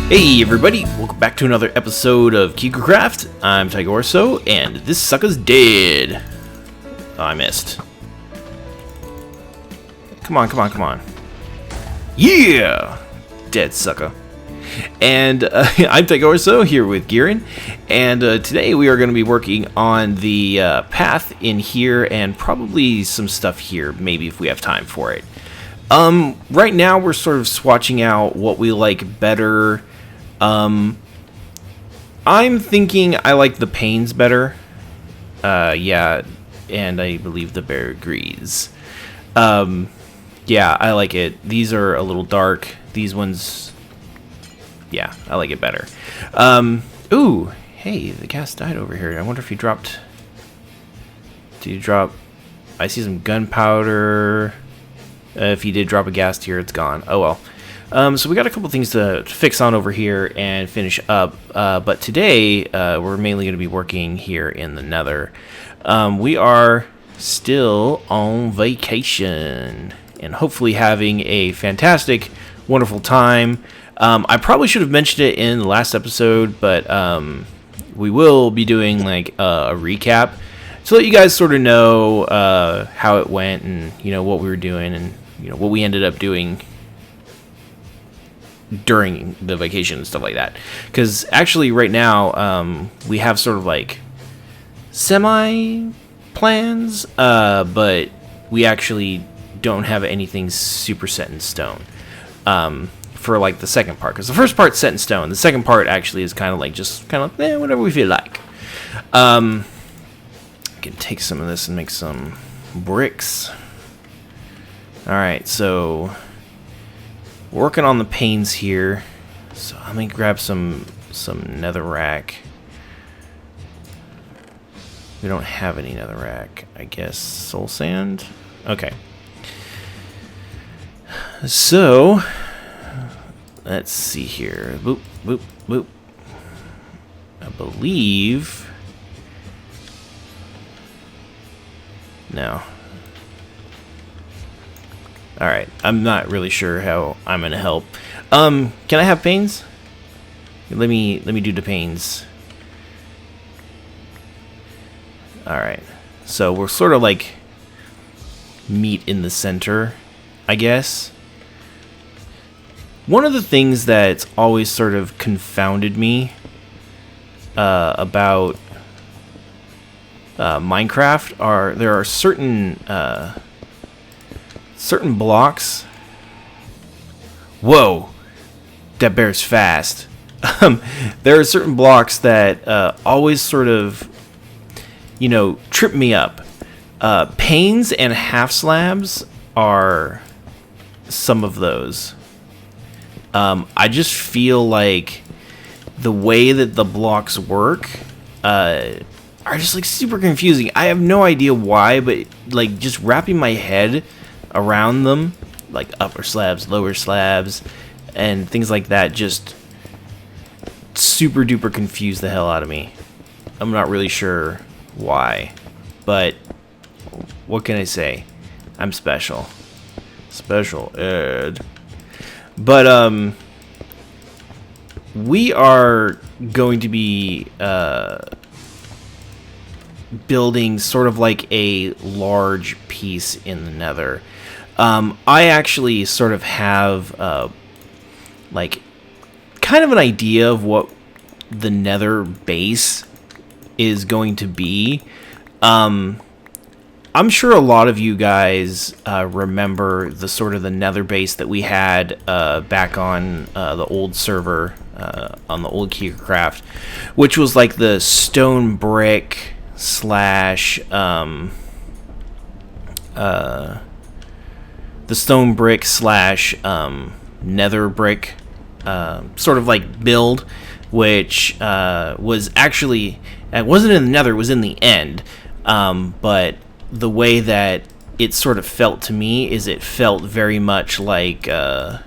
Hey everybody, welcome back to another episode of KigerCraft. I'm Kiger, and this sucker's dead. Oh, I missed. Come on, come on, come on. Yeah! Dead sucker. And I'm KigerCraft here with Giren, and today we are going to be working on the path in here and probably some stuff here, maybe if we have time for it. Right now we're sort of swatching out what we like better. I'm thinking I like the panes better. Yeah, and I believe the bear agrees. Yeah, I like it. These are a little dark. These ones, yeah, I like it better. Ooh, hey, the gas died over here. I wonder if he dropped... Did he drop... I see some gunpowder. If he did drop a gas tier, it's gone. Oh well. So we got a couple things to fix on over here and finish up, but today we're mainly going to be working here in the Nether. We are still on vacation and hopefully having a fantastic, wonderful time. I probably should have mentioned it in the last episode, but we will be doing like a recap to let you guys sort of know how it went and what we were doing and what we ended up doing during the vacation and stuff like that. Because actually right now we have sort of like semi plans, but we actually don't have anything super set in stone for like the second part, because the first part's set in stone. The second part actually is kind of like whatever we feel like. I can take some of this and make some bricks. Alright, so working on the panes here. So let me grab some netherrack. We don't have any netherrack. I guess soul sand? Okay. So let's see here. Boop, boop, boop. I believe... No. Alright, I'm not really sure how I'm gonna help. Can I have panes? Let me do the panes. Alright. So we're sort of like meet in the center, I guess. One of the things that's always sort of confounded me about Minecraft are there are certain blocks. Whoa, that bear's fast. There are certain blocks that always sort of, trip me up. Panes and half slabs are some of those. I just feel like the way that the blocks work are just like super confusing. I have no idea why, but like just wrapping my head around them, like upper slabs, lower slabs, and things like that, just super duper confuse the hell out of me. I'm not really sure why, but what can I say? I'm special. Special ed. But we are going to be building sort of like a large piece in the Nether. I actually sort of have like kind of an idea of what the Nether base is going to be. I'm sure a lot of you guys remember the sort of the Nether base that we had back on the old server, on the old KigerCraft, which was like the stone brick slash the stone brick slash nether brick sort of like build, which was actually, it wasn't in the Nether, it was in the end, but the way that it sort of felt to me is it felt very much like a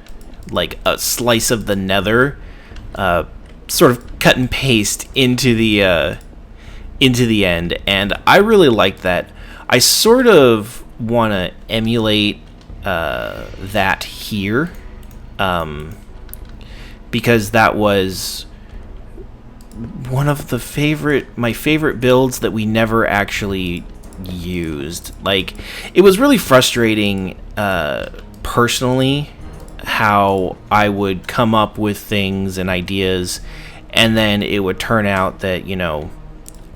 slice of the Nether, sort of cut and paste into the end, and I really like that. I sort of want to emulate that here, because that was one of my favorite builds that we never actually used. Like, it was really frustrating personally how I would come up with things and ideas, and then it would turn out that, you know,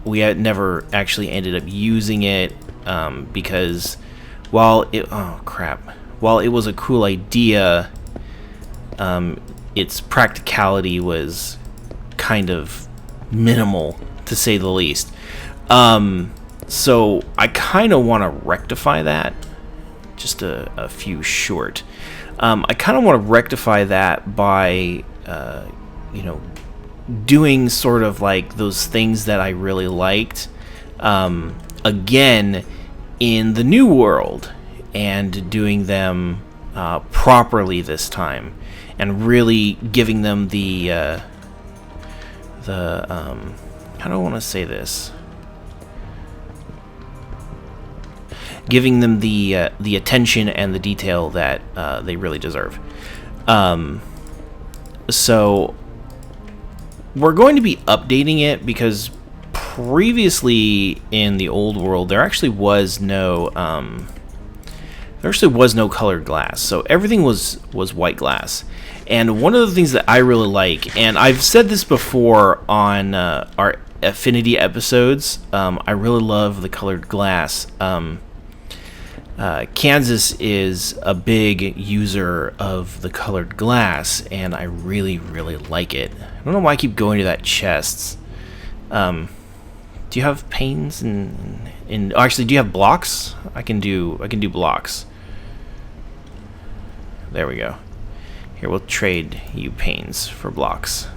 we had never actually ended up using it, because while it was a cool idea, its practicality was kind of minimal, to say the least. So I kind of want to rectify that. Just a few short. I kind of want to rectify that by, you know, doing sort of like those things that I really liked, again in the new world, and doing them properly this time, and really giving them the how do I want to say this? Giving them the attention and the detail that they really deserve. So we're going to be updating it, because previously in the old world there actually was no colored glass, so everything was white glass. And one of the things that I really like, and I've said this before on our Affinity episodes, I really love the colored glass. Kansas is a big user of the colored glass, and I really, really like it. I don't know why I keep going to that chests. Do you have panes and actually, do you have blocks? I can do blocks. There we go. Here, we'll trade you panes for blocks.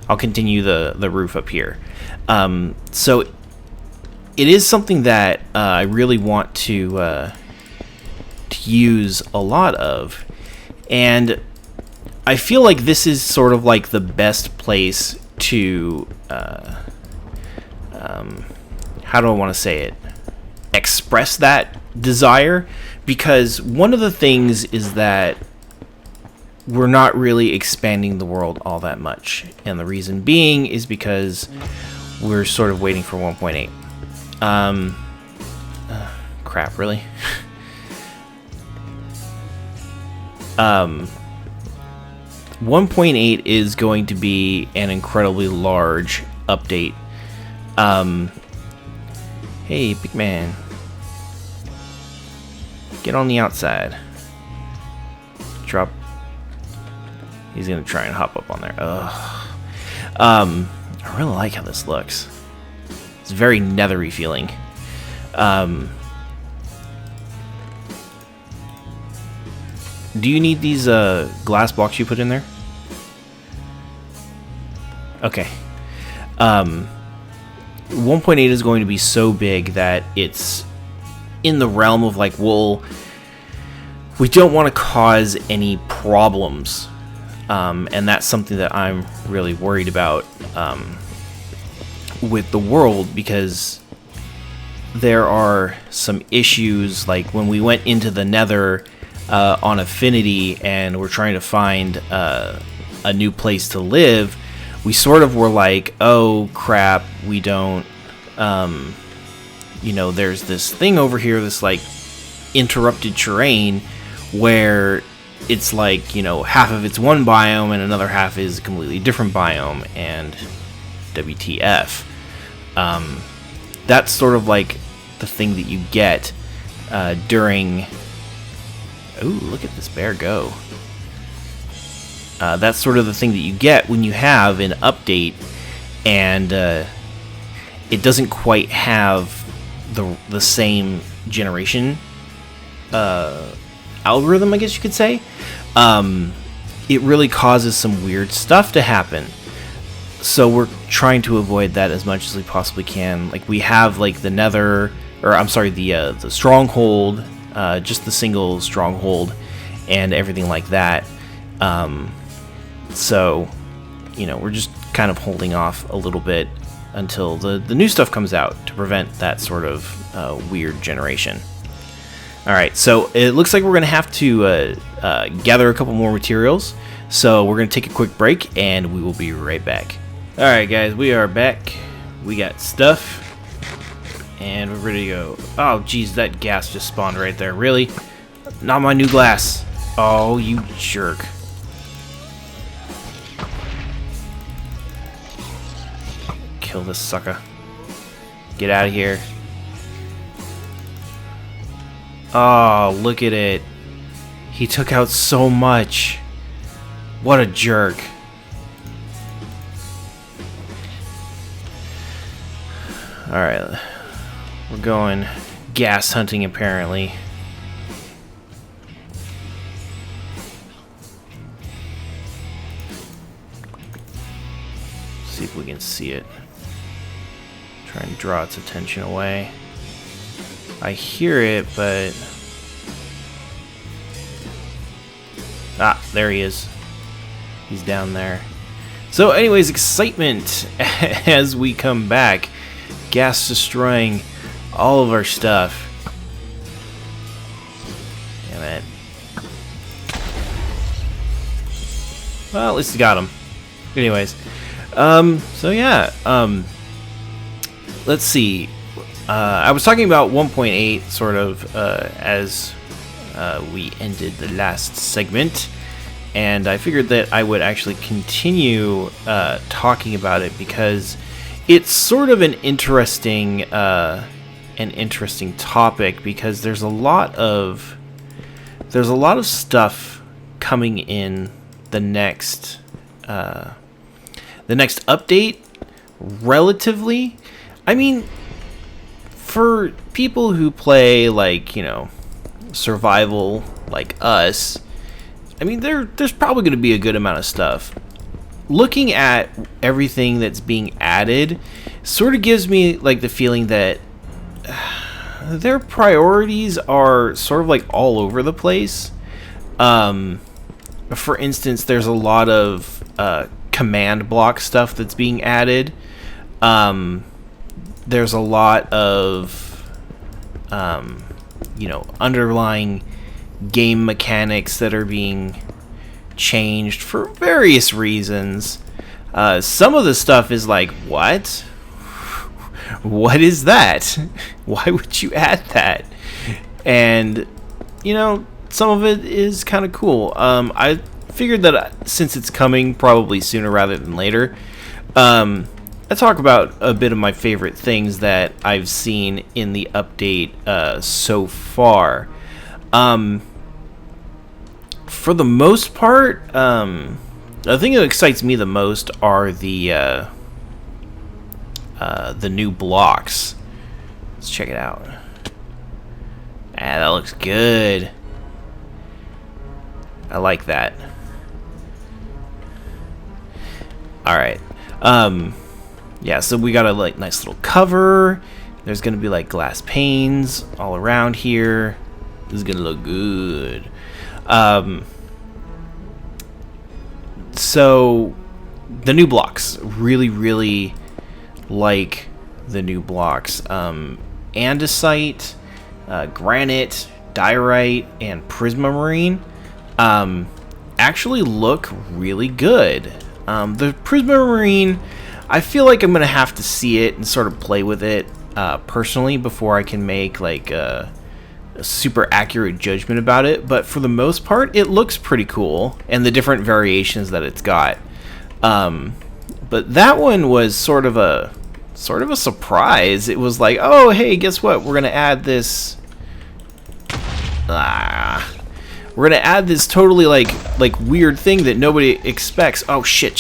I'll continue the roof up here. So it is something that I really want to use a lot of, and I feel like this is sort of like the best place to how do I want to say it? Express that desire, because one of the things is that we're not really expanding the world all that much, and the reason being is because we're sort of waiting for 1.8. Crap, really? 1.8 is going to be an incredibly large update. Hey, big man. Get on the outside. Drop. He's gonna try and hop up on there. Ugh. I really like how this looks. It's very nethery feeling. Do you need these glass blocks you put in there? Okay. 1.8 is going to be so big that it's in the realm of like, well, we don't want to cause any problems. And that's something that I'm really worried about with the world, because there are some issues, like when we went into the Nether on Affinity and we're trying to find a new place to live, we sort of were like, oh crap, we don't, you know, there's this thing over here, this like interrupted terrain where it's like, you know, half of it's one biome and another half is a completely different biome, and WTF. That's sort of like the thing that you get during... Ooh, look at this bear go. That's sort of the thing that you get when you have an update and it doesn't quite have the same generation algorithm, I guess you could say. It really causes some weird stuff to happen. So we're trying to avoid that as much as we possibly can. Like, we have like the Nether, or I'm sorry, the stronghold, just the single stronghold and everything like that. So, you know, we're just kind of holding off a little bit until the new stuff comes out to prevent that sort of weird generation. Alright, so it looks like we're going to have to gather a couple more materials. So we're going to take a quick break, and we will be right back. Alright guys, we are back. We got stuff. And we're ready to go. Oh geez, that gas just spawned right there. Really? Not my new glass. Oh, you jerk. Kill this sucker. Get out of here. Oh, look at it. He took out so much. What a jerk. Alright. We're going gas hunting apparently. See if we can see it. Try and draw its attention away. I hear it, but... Ah, there he is. He's down there. So anyways, excitement as we come back. Gas destroying all of our stuff. Damn it. Well, at least we got him. Anyways. So yeah. Let's see. I was talking about 1.8 sort of as we ended the last segment, and I figured that I would actually continue talking about it because it's sort of an interesting topic, because there's a lot of stuff coming in the next update. Relatively, I mean, for people who play, like, you know, survival like us, I mean, there's probably going to be a good amount of stuff. Looking at everything that's being added sort of gives me like the feeling that their priorities are sort of like all over the place. For instance, there's a lot of command block stuff that's being added. There's a lot of you know, underlying game mechanics that are being changed for various reasons. Some of the stuff is like, what? What is that? Why would you add that? And, you know, some of it is kind of cool. I figured that since it's coming probably sooner rather than later, I talk about a bit of my favorite things that I've seen in the update so far. For the most part, the thing that excites me the most are the new blocks. Let's check it out. Ah, that looks good. I like that. Alright. Yeah, so we got a like nice little cover. There's gonna be like glass panes all around here. This is gonna look good. So the new blocks, really like the new blocks. Andesite, granite, diorite, and prismarine actually look really good. The prismarine, I feel like I'm gonna have to see it and sort of play with it personally before I can make like a super accurate judgment about it, but for the most part it looks pretty cool, and the different variations that it's got. But that one was sort of a surprise. It was like, oh hey, guess what, we're gonna add this we're gonna add this totally like weird thing that nobody expects. Oh shit.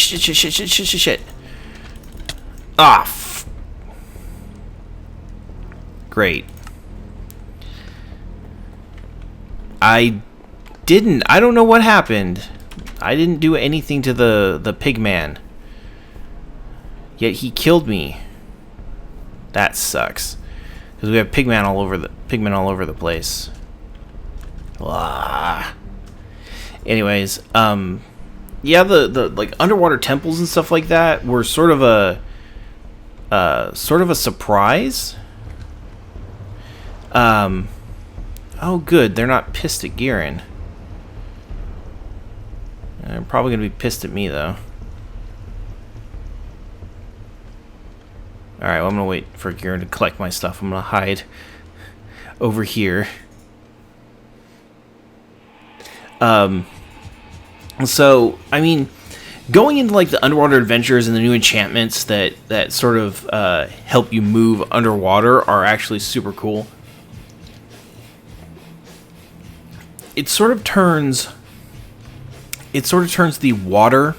Great. I don't know what happened. I didn't do anything to the pig man. Yet he killed me. That sucks. Because we have pigmen all over the place. Anyways, yeah, the like underwater temples and stuff like that were sort of a surprise. Oh, good. They're not pissed at Garen. They're probably going to be pissed at me, though. Alright, well, I'm going to wait for Garen to collect my stuff. I'm going to hide over here. So, I mean, going into, like, the underwater adventures and the new enchantments that sort of help you move underwater are actually super cool. It sort of turns the water,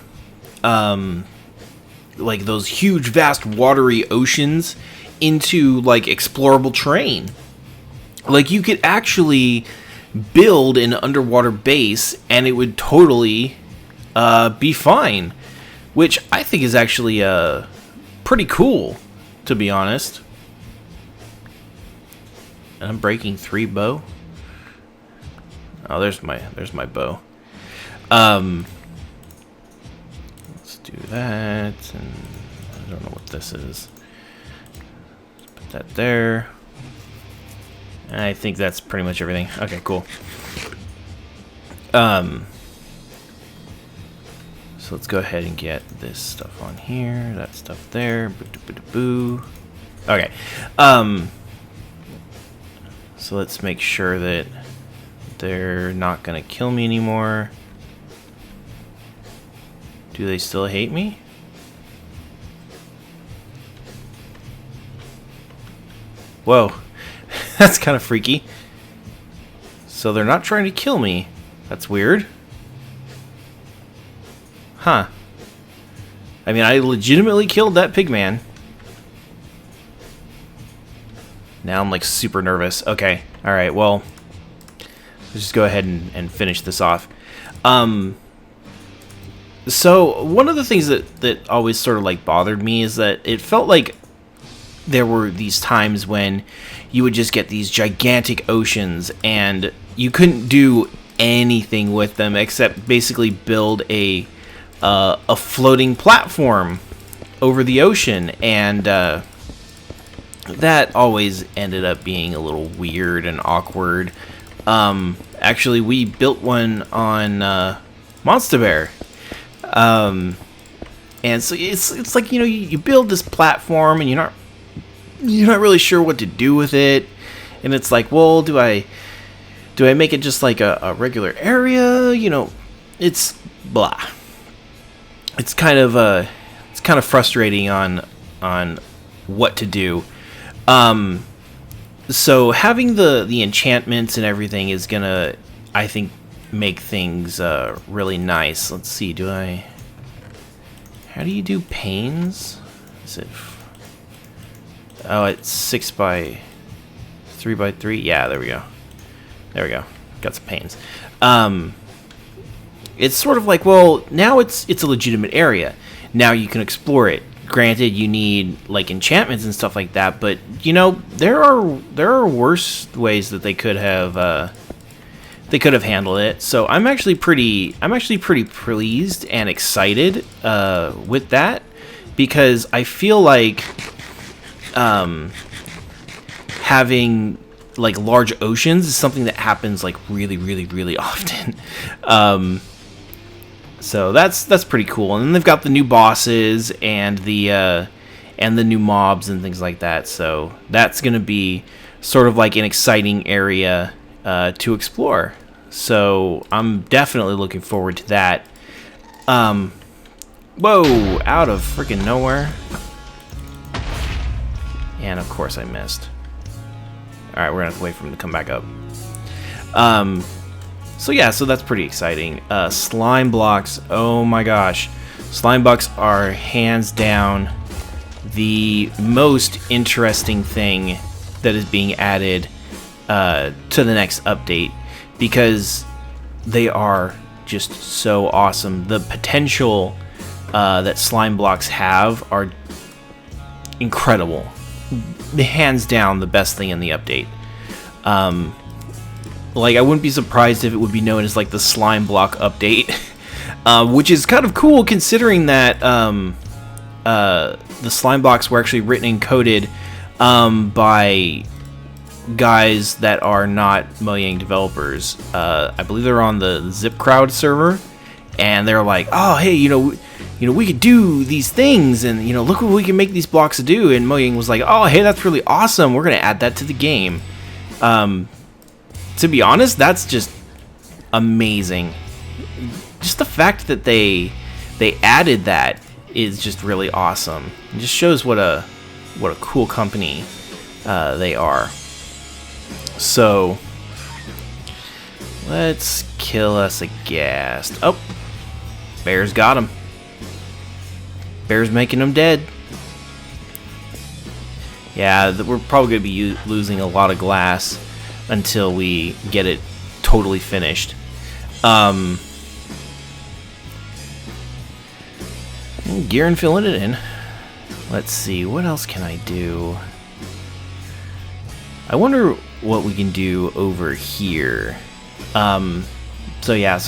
like those huge, vast, watery oceans, into, like, explorable terrain. Like, you could actually build an underwater base, and it would totally be fine. Which I think is actually pretty cool, to be honest. And I'm breaking 3 bow. Oh, there's my bow. Let's do that, and I don't know what this is. Let's put that there. I think that's pretty much everything. Okay, cool. So let's go ahead and get this stuff on here, that stuff there. Boo. Okay. So let's make sure that they're not gonna kill me anymore. Do they still hate me? Whoa. That's kind of freaky. So they're not trying to kill me. That's weird. Huh. I mean, I legitimately killed that pigman. Now I'm like super nervous. Okay. Alright, well, let's just go ahead and finish this off. So one of the things that always sort of like bothered me is that it felt like there were these times when you would just get these gigantic oceans and you couldn't do anything with them except basically build a floating platform over the ocean, and that always ended up being a little weird and awkward. Actually, we built one on Monster Bear. And so it's like, you know, you build this platform and you're not really sure what to do with it, and it's like, well, do I make it just like a regular area? You know, it's blah. It's kind of frustrating on what to do. So having the enchantments and everything is gonna, I think, make things really nice. Let's see, how do you do panes? Is it? Oh, it's 6 by 3 by 3. Yeah, there we go. Got some panes. It's sort of like, well, now it's a legitimate area. Now you can explore it. Granted, you need like enchantments and stuff like that, but you know, there are worse ways that they could have handled it. So I'm actually pretty pleased and excited with that, because I feel like having like large oceans is something that happens like really often. So that's pretty cool. And then they've got the new bosses and the new mobs and things like that. So that's gonna be sort of like an exciting area to explore. So I'm definitely looking forward to that. Whoa! Out of freaking nowhere. And of course I missed. Alright, we're gonna have to wait for him to come back up. So yeah, so that's pretty exciting. Slime blocks, oh my gosh. Slime blocks are hands down the most interesting thing that is being added to the next update, because they are just so awesome. The potential that slime blocks have are incredible. Hands down the best thing in the update. Like, I wouldn't be surprised if it would be known as like the slime block update, which is kind of cool considering that the slime blocks were actually written and coded by guys that are not Mojang developers. I believe they're on the Zip Crowd server, and they're like, "Oh, hey, we could do these things, and look what we can make these blocks do." And Mojang was like, "Oh, hey, that's really awesome. We're gonna add that to the game." To be honest, that's just amazing. Just the fact that they added that is just really awesome. It just shows what a cool company they are. So let's kill us a ghast. Oh, bear's got him. Bear's making him dead. Yeah, we're probably gonna be losing a lot of glass until we get it totally finished. Gear and filling it in. Let's see, what else can I do? I wonder what we can do over here. So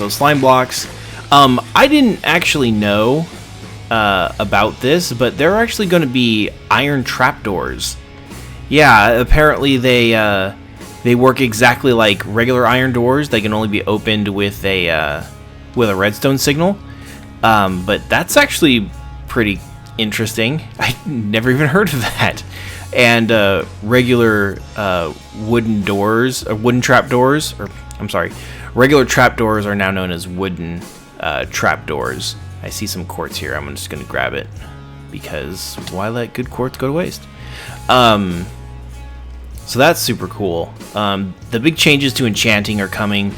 slime blocks. I didn't actually know about this, but they're actually going to be iron trapdoors. Yeah, apparently they work exactly like regular iron doors. They can only be opened with a redstone signal. But that's actually pretty interesting. I never even heard of that. And regular wooden doors, or wooden trapdoors, or I'm sorry, regular trapdoors are now known as wooden trapdoors. I see some quartz here. I'm just going to grab it because why let good quartz go to waste? So that's super cool. The big changes to enchanting are coming,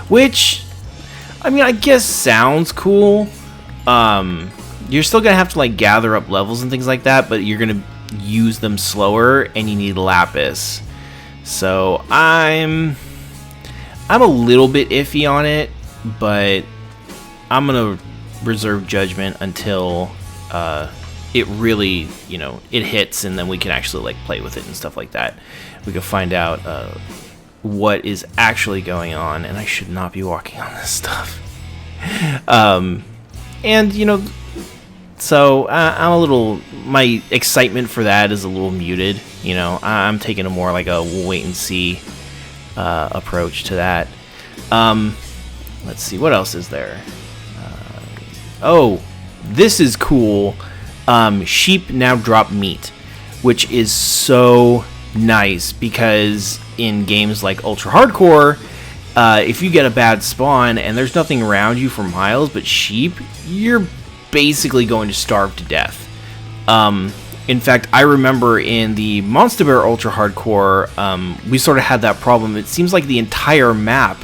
which, I mean, I guess sounds cool. You're still gonna have to like gather up levels and things like that, but you're gonna use them slower, and you need lapis. So I'm a little bit iffy on it, but I'm gonna reserve judgment until it really, it hits, and then we can actually like play with it and stuff like that. We can find out what is actually going on, and I should not be walking on this stuff. And so I'm a little, my excitement for that is a little muted. I'm taking a more like a wait and see approach to that. Let's see, what else is there? Oh, this is cool. Sheep now drop meat, which is so nice because in games like Ultra Hardcore, if you get a bad spawn and there's nothing around you for miles but sheep, you're basically going to starve to death. In fact, I remember in the Monster Bear Ultra Hardcore, we sort of had that problem. It seems like the entire map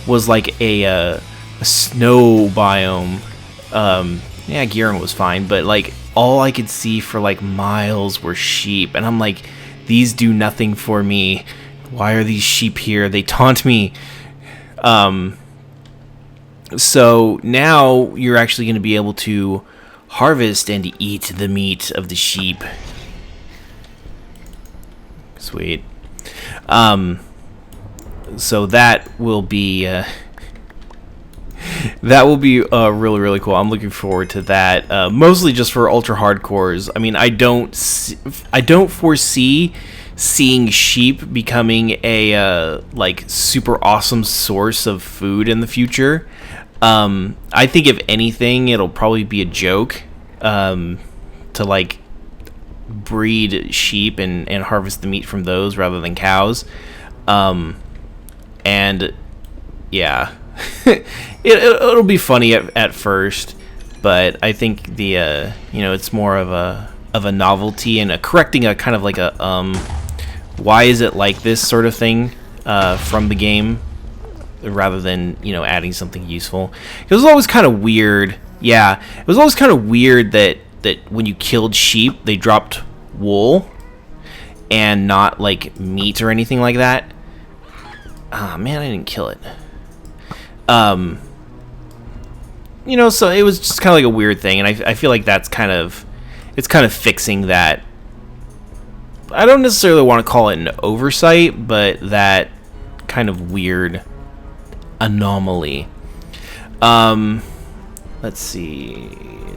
was like a snow biome. Yeah, Giran was fine, but like all I could see for like miles were sheep, and I'm like, these do nothing for me. Why are these sheep here? They taunt me. So now you're actually going to be able to harvest and eat the meat of the sheep. Sweet. So that will be really, really cool. I'm looking forward to that. Mostly just for ultra hardcores. I mean, I don't foresee seeing sheep becoming a like super awesome source of food in the future. I think if anything, it'll probably be a joke to like breed sheep and harvest the meat from those rather than cows. And yeah, it'll be funny at first, but I think the it's more of a novelty and correcting a kind of like a why is it like this sort of thing from the game, rather than adding something useful. It was always kind of weird. Yeah, it was always kind of weird that when you killed sheep, they dropped wool and not like meat or anything like that. Ah, man, I didn't kill it. So it was just kind of like a weird thing, and I feel like it's kind of fixing that. I don't necessarily want to call it an oversight, but that kind of weird anomaly. Let's see.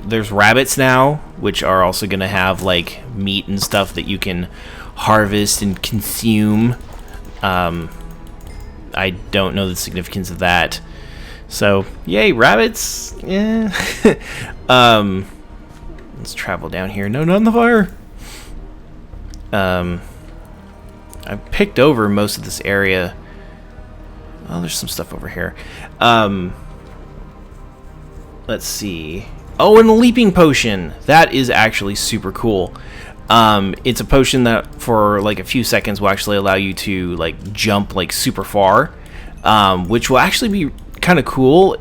There's rabbits now, which are also going to have like meat and stuff that you can harvest and consume. I don't know the significance of that. So, yay, rabbits! Yeah. Let's travel down here. No, not in the fire! I picked over most of this area. Oh, there's some stuff over here. Let's see. Oh, and a leaping potion. That is actually super cool. It's a potion that for like a few seconds will actually allow you to like jump like super far, which will actually be kind of cool.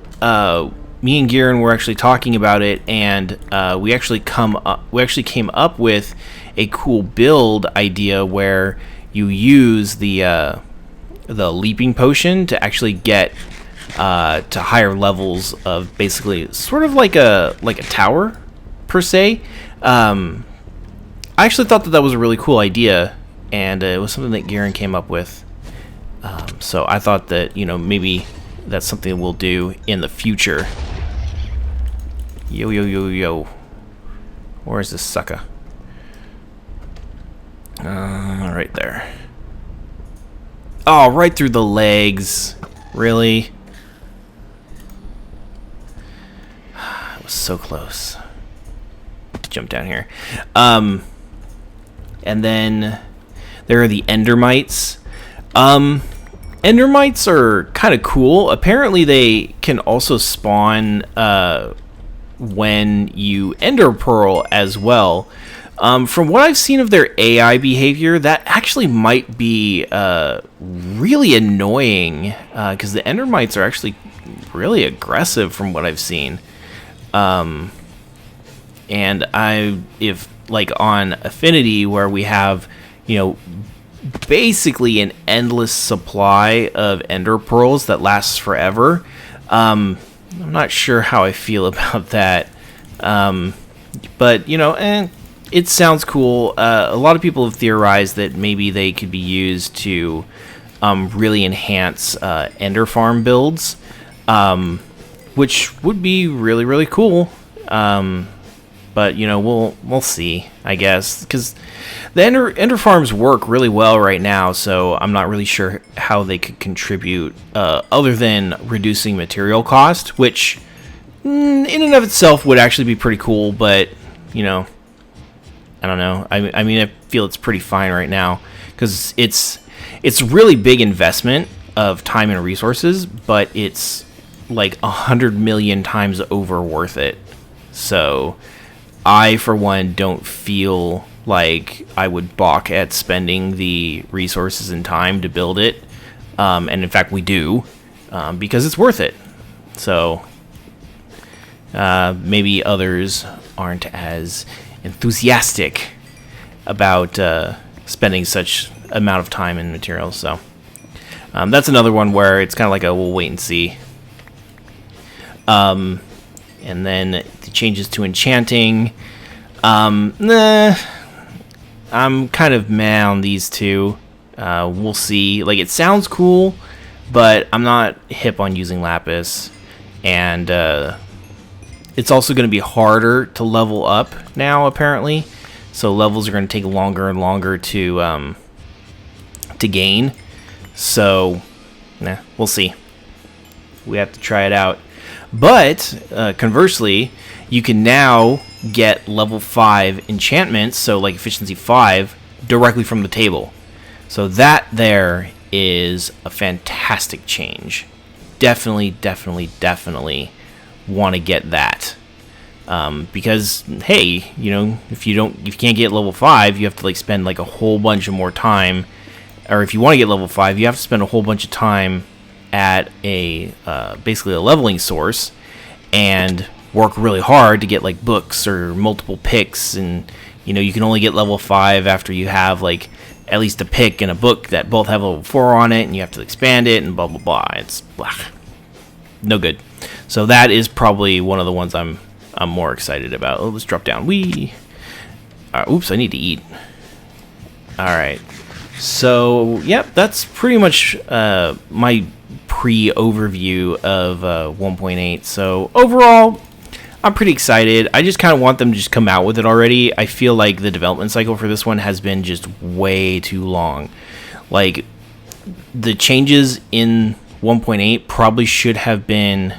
Me and Garen were actually talking about it, and we actually came up with a cool build idea where you use the leaping potion to actually get to higher levels of basically sort of like a tower per se. I actually thought that was a really cool idea, and it was something that Garen came up with. So I thought that, you know, maybe that's something we'll do in the future. Yo, yo, yo, yo. Where is this sucker? Right there. Oh, right through the legs. Really? It was so close. Jump down here. And then there are the endermites. Endermites are kind of cool. Apparently they can also spawn when you ender pearl as well. From what I've seen of their AI behavior, that actually might be really annoying, because the endermites are actually really aggressive from what I've seen. And if like on Affinity, where we have, you know, basically an endless supply of ender pearls that lasts forever, I'm not sure how I feel about that. But, you know, it sounds cool. A lot of people have theorized that maybe they could be used to really enhance ender farm builds, which would be really, really cool. But, you know, we'll see, I guess, because the ender farms work really well right now, so I'm not really sure how they could contribute other than reducing material cost, which in and of itself would actually be pretty cool, but, you know, I don't know. I mean, I feel it's pretty fine right now, because it's really big investment of time and resources, but it's like 100 million times over worth it. So I, for one, don't feel like I would balk at spending the resources and time to build it. And in fact, we do, because it's worth it. So maybe others aren't as enthusiastic about spending such amount of time and materials. So that's another one where it's kind of like a we'll wait and see. And then the changes to enchanting. Nah, I'm kind of meh on these two. We'll see. Like, it sounds cool, but I'm not hip on using lapis. And it's also going to be harder to level up now, apparently. So levels are going to take longer and longer to gain. So, nah, we'll see. We have to try it out. But conversely, you can now get level 5 enchantments, so like efficiency 5, directly from the table. So that there is a fantastic change. Definitely want to get that. Because hey, you know, if you can't get level 5, you have to like spend like a whole bunch of more time. Or if you want to get level 5, you have to spend a whole bunch of time at a basically a leveling source and work really hard to get like books or multiple picks, and you know, you can only get level 5 after you have like at least a pick and a book that both have level 4 on it, and you have to expand it and blah blah blah. It's no good. So that is probably one of the ones I'm more excited about. Oh, let's drop down. Oops, I need to eat. Alright. So, yep, that's pretty much my pre-overview of 1.8. So, overall, I'm pretty excited. I just kind of want them to just come out with it already. I feel like the development cycle for this one has been just way too long. Like, the changes in 1.8 probably should have been,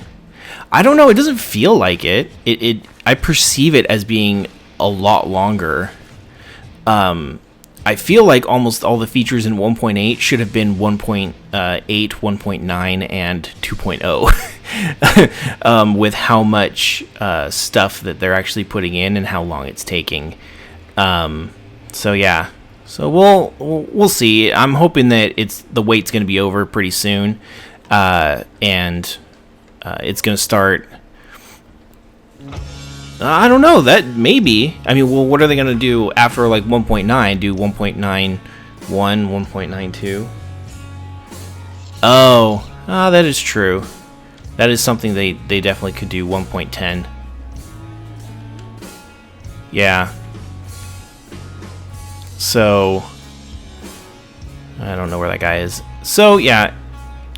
I don't know, it doesn't feel like it. I perceive it as being a lot longer. I feel like almost all the features in 1.8 should have been 1.8, 1.9, and 2.0 with how much stuff that they're actually putting in and how long it's taking. So yeah, so we'll see. I'm hoping that the wait's going to be over pretty soon, and it's going to start. I don't know, that maybe. I mean, well, what are they going to do after like 1.9? Do 1.91, 1.92? Oh, that is true. That is something they definitely could do. 1.10. Yeah. So, I don't know where that guy is. So, yeah,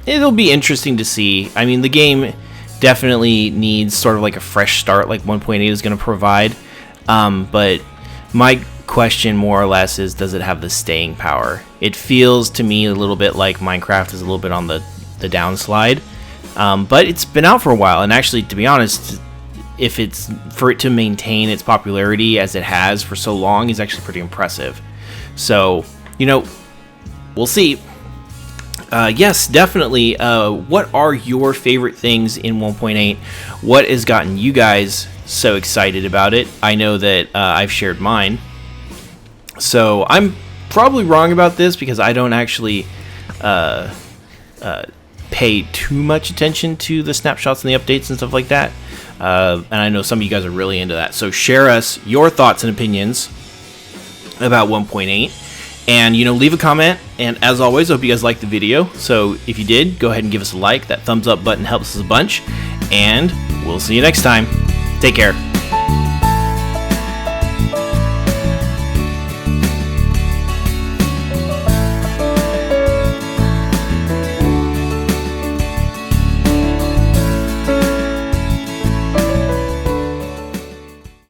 it'll be interesting to see. I mean, the game definitely needs sort of like a fresh start like 1.8 is going to provide. But my question more or less is, does it have the staying power? It feels to me a little bit like Minecraft is a little bit on the downslide. But it's been out for a while, and actually, to be honest, if it's for it to maintain its popularity as it has for so long is actually pretty impressive. So, you know, we'll see. Yes, definitely. What are your favorite things in 1.8? What has gotten you guys so excited about it? I know that I've shared mine. So I'm probably wrong about this because I don't actually pay too much attention to the snapshots and the updates and stuff like that. And I know some of you guys are really into that. So share us your thoughts and opinions about 1.8. And, you know, leave a comment. And as always, I hope you guys liked the video. So if you did, go ahead and give us a like. That thumbs up button helps us a bunch. And we'll see you next time. Take care.